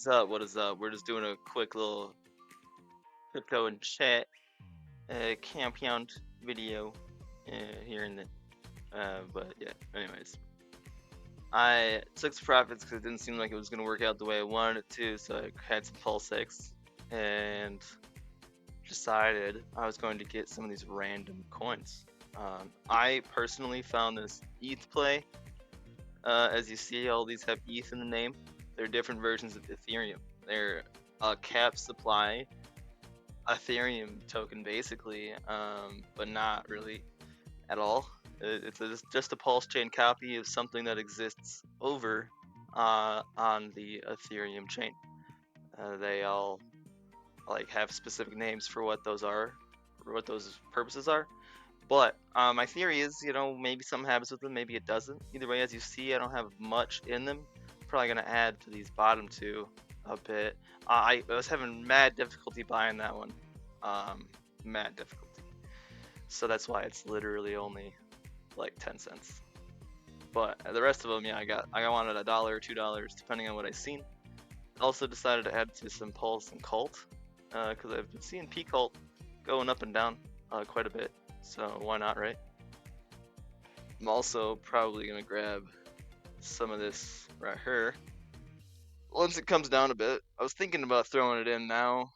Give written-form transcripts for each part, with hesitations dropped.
What's up? What is up? We're just doing a quick little crypto and chat compound video here in the but yeah. Anyways, I took some profits because it didn't seem like it was gonna work out the way I wanted it to, so I had some pulsechain and decided I was going to get some of these random coins. I personally found this ETH play. As you see, all these have ETH in the name. They're different versions of Ethereum. They're a cap supply Ethereum token basically, but not really at all. It's just a pulse chain copy of something that exists over on the Ethereum chain. They all like have specific names for what those are, or what those purposes are. But my theory is, maybe something happens with them, maybe it doesn't. Either way, as you see, I don't have much in them. Probably gonna add to these bottom two a bit. I was having mad difficulty buying that one. Um, Mad difficulty. So that's why it's literally only like 10 cents. But the rest of them, yeah, I wanted $1 or $2 depending on what I seen. Also decided to add to some Pulse and Cult because I've been seeing P Cult going up and down quite a bit. So why not, right? I'm also probably gonna grab some of this right here once it comes down a bit. I was thinking about throwing it in now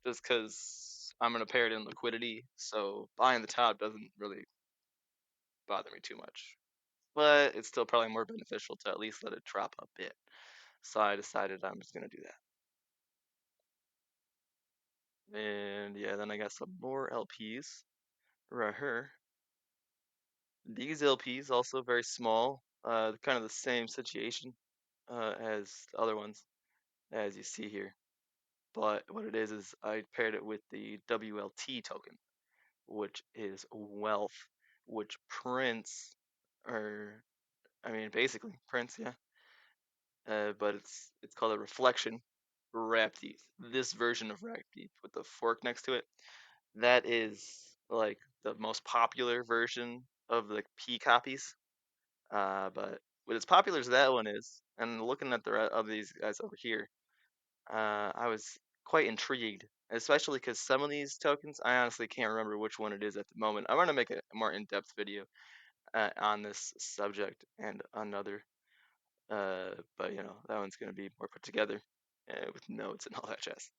just because I'm gonna pair it in liquidity, so buying the top doesn't really bother me too much. But it's still probably more beneficial to at least let it drop a bit. So I decided I'm just gonna do that. And yeah, then I got some more LPs right here. These LPs also very small, kind of the same situation as the other ones, as you see here. But what it is I paired it with the WLT token, which is wealth, which prints, or I mean basically prints, yeah. But it's called a reflection wrapped ETH. This version of wrapped ETH with the fork next to it, that is like the most popular version of the P copies. But what as popular as that one is, and looking at the of these guys over here, I was quite intrigued, especially because some of these tokens, I honestly can't remember which one it is at the moment. I want to make a more in-depth video on this subject and another, but that one's gonna be more put together with notes and all that jazz.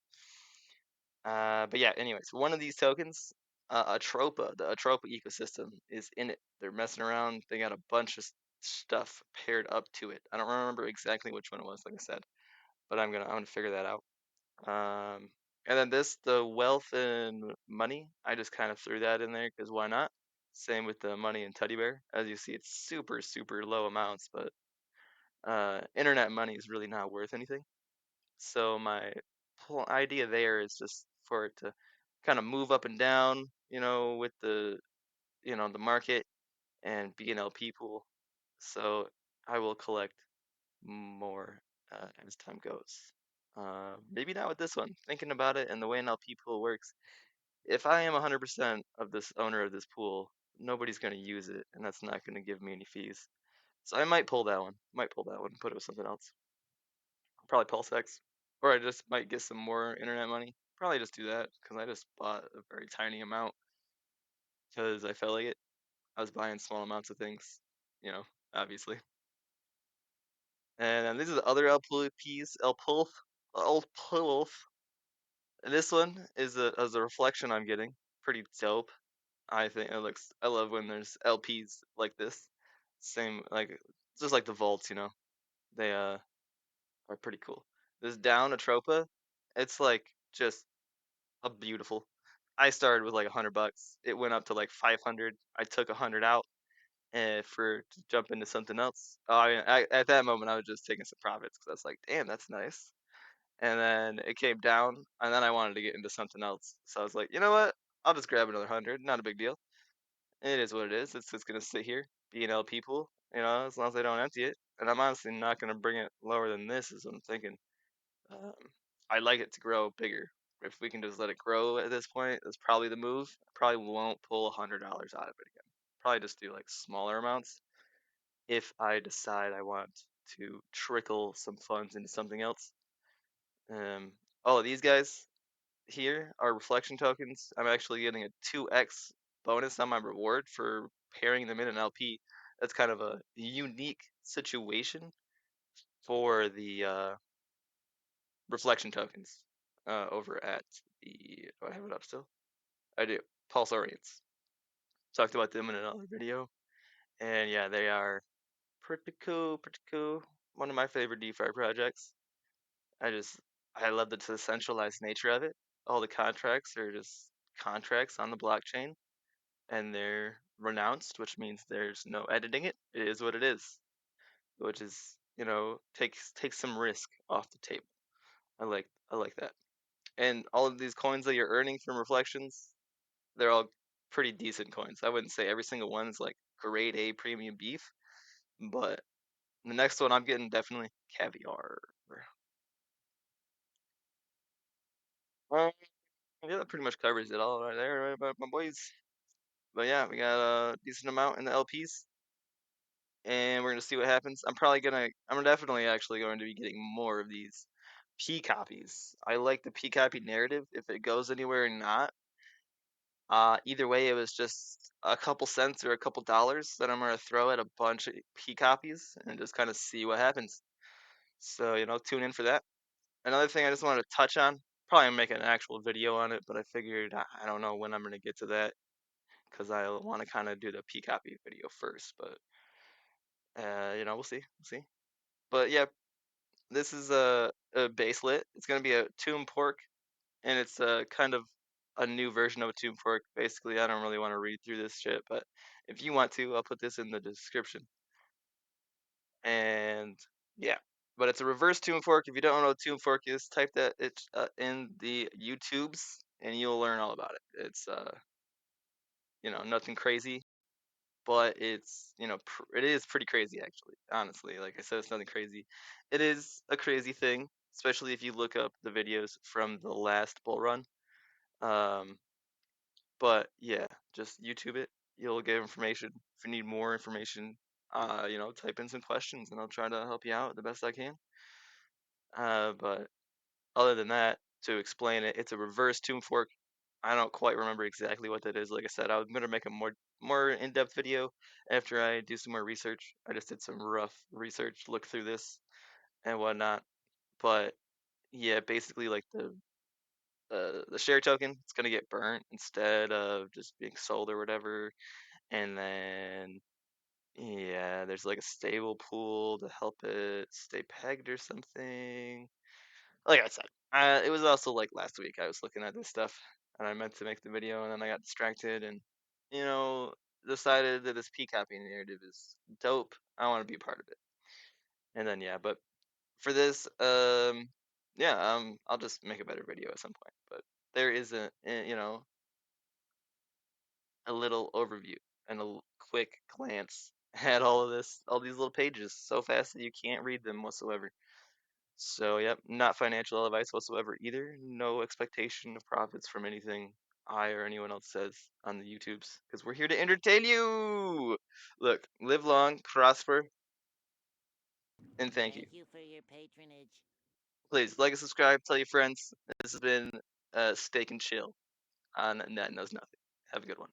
But yeah, anyways, one of these tokens, Atropa, the Atropa ecosystem is in it. They're messing around. They got a bunch of stuff paired up to it. I don't remember exactly which one it was, like I said, but I'm gonna figure that out. And then the wealth and money, I just kind of threw that in there because why not? Same with the money and teddy bear. As you see, it's super, super low amounts, but internet money is really not worth anything. So my whole idea there is just for it to kind of move up and down, with the market and be an LP pool. So I will collect more as time goes. Maybe not with this one. Thinking about it and the way an LP pool works, if I am 100% of this owner of this pool, nobody's going to use it, and that's not going to give me any fees. So I might pull that one. Might pull that one. Put it with something else. Probably PulseX, or I just might get some more internet money. Probably just do that because I just bought a very tiny amount because I felt like it. I was buying small amounts of things, obviously. And then these are the other LPs, LPulse. And this one is a reflection I'm getting. Pretty dope. I think it looks. I love when there's LPs like this. Same like just like the vaults, They are pretty cool. This down Atropa, it's like just a beautiful. I started with like $100. It went up to like 500. I took 100 out and for to jump into something else. At that moment I was just taking some profits because I was like, damn, that's nice. And then it came down, and then I wanted to get into something else. So I was like, you know what? I'll just grab another 100. Not a big deal. It is what it is. It's just gonna sit here, be an LP pool, as long as I don't empty it. And I'm honestly not gonna bring it lower than this, is what I'm thinking. Um, I'd like it to grow bigger. If we can just let it grow at this point, that's probably the move. I probably won't pull $100 out of it again. Probably just do like smaller amounts if I decide I want to trickle some funds into something else. Oh, these guys here are reflection tokens. I'm actually getting a 2x bonus on my reward for pairing them in an LP. That's kind of a unique situation for the reflection tokens over at the. Do I have it up still? I do. Pulse Orients. Talked about them in another video, and yeah, they are pretty cool. Pretty cool. One of my favorite DeFi projects. I just I love the decentralized nature of it. All the contracts are just contracts on the blockchain, and they're renounced, which means there's no editing it. It is what it is, which is takes some risk off the table. I like that. And all of these coins that you're earning from reflections, they're all pretty decent coins. I wouldn't say every single one is like grade A premium beef, but the next one I'm getting definitely caviar. Um, yeah, that pretty much covers it all right there, right, my boys. But yeah, we got a decent amount in the LPs, and we're gonna see what happens. I'm definitely actually going to be getting more of these P copies. I like the P copy narrative. If it goes anywhere or not, either way, it was just a couple cents or a couple dollars that I'm gonna throw at a bunch of P copies and just kind of see what happens. So tune in for that. Another thing I just wanted to touch on. Probably make an actual video on it, but I figured I don't know when I'm gonna get to that because I want to kind of do the P copy video first. But we'll see, we'll see. But yeah, this is a baselit. It's gonna be a tomb pork, and it's a kind of a new version of a tomb fork. Basically, I don't really want to read through this shit, but if you want to, I'll put this in the description. And yeah, but it's a reverse tomb fork. If you don't know what tomb fork is, type that in the YouTubes, and you'll learn all about it. It's nothing crazy, but it's it is pretty crazy actually. Honestly, like I said, it's nothing crazy. It is a crazy thing, especially if you look up the videos from the last bull run. Um, But yeah, just YouTube it. You'll get information. If you need more information, type in some questions and I'll try to help you out the best I can. But other than that, to explain it, it's a reverse tomb fork. I don't quite remember exactly what that is. Like I said, I'm gonna make a more in-depth video after I do some more research. I just did some rough research, look through this and whatnot. But yeah, basically like the share token, it's gonna get burnt instead of just being sold or whatever. And then yeah, there's like a stable pool to help it stay pegged or something. Like I said, it was also like last week I was looking at this stuff and I meant to make the video and then I got distracted and you know decided that this P copy narrative is dope. I want to be a part of it. And then yeah, but for this, yeah, I'll just make a better video at some point. But there is a little overview and a quick glance at all of this, all these little pages, so fast that you can't read them whatsoever. So, yep, not financial advice whatsoever either. No expectation of profits from anything I or anyone else says on the YouTubes, because we're here to entertain you. Look, live long, prosper, and thank you. Thank you for your patronage. Please like and subscribe, tell your friends. This has been Steak and Chill on Net Knows Nothing. Have a good one.